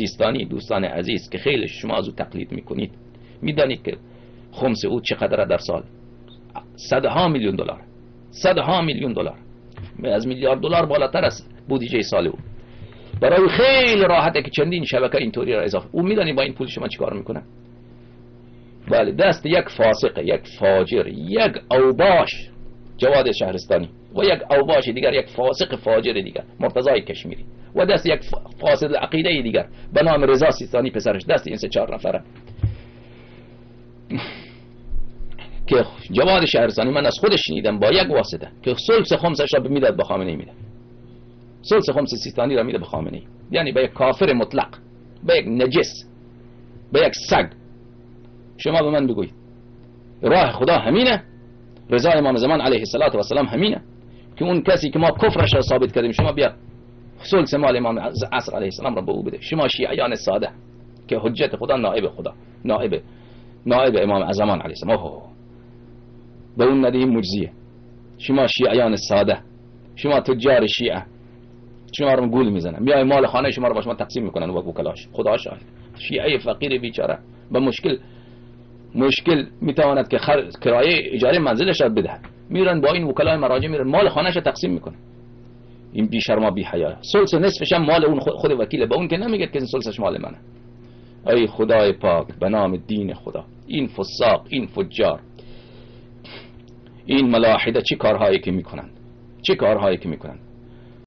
سیستانی دوستان عزیز که خیلی شما از او تقلید میکنید، میدانید که خمس او چقدر در سال؟ صدها میلیون دلار، صدها میلیون دلار، از میلیارد دلار بالاتر است بودجه سال او. برای خیلی راحته که چندین شبکه اینطوری را اضافه. او میدانی با این پول شما چیکار میکنه؟ بله، دست یک فاسق، یک فاجر، یک اوباش جواد شهرستانی و یک اوباش دیگر، یک فاسق فاجر دیگر مرتضی کشمیری و دست یک فاسد عقیده دیگر به نام رضا سیستانی پسرش، دست این 3-4 نفره که جواد شهرستانی من از خودش شنیدم با یک واسطه که ثلث خمسش را میداد به خامنه‌ای میده، ثلث خمس سیستانی را میده به خامنه‌ای، یعنی به یک کافر مطلق، به یک نجس، به یک سگ. شما به من بگویید راه خدا همینه؟ رضا امام زمان علیه السلام همینه که اون کسی که ما کفرش را ثابت کردیم شما بیا ثلث مال امام عصر علیه السلام را به او بده؟ شما شیعیان ساده که حجت خدا نائب خدا، نائب امام زمان علیه السلام به اون ندهیم مجزیه. شما شیعیان ساده، شما تجار شیعه، شما رو گول میزنن، میای مال خانه شما رو با شما تقسیم میکنن و وکلاش. خدا شاهد شیعه فقیر بیچاره به مشکل میتواند که کرایه اجاره منزلش را بده، میرن با این وکلای مراجع میرن مال خانهش را تقسیم میکنن. این بی شرما بی حیا، ثلث نصفش هم مال اون خود وکیله، به اون که نمیگه که ثلثش مال منه. ای خدای پاک به نام دین خدا، این فساق، این فجار، این ملاحده چه کارهایی که میکنن، چه کارهایی که میکنن.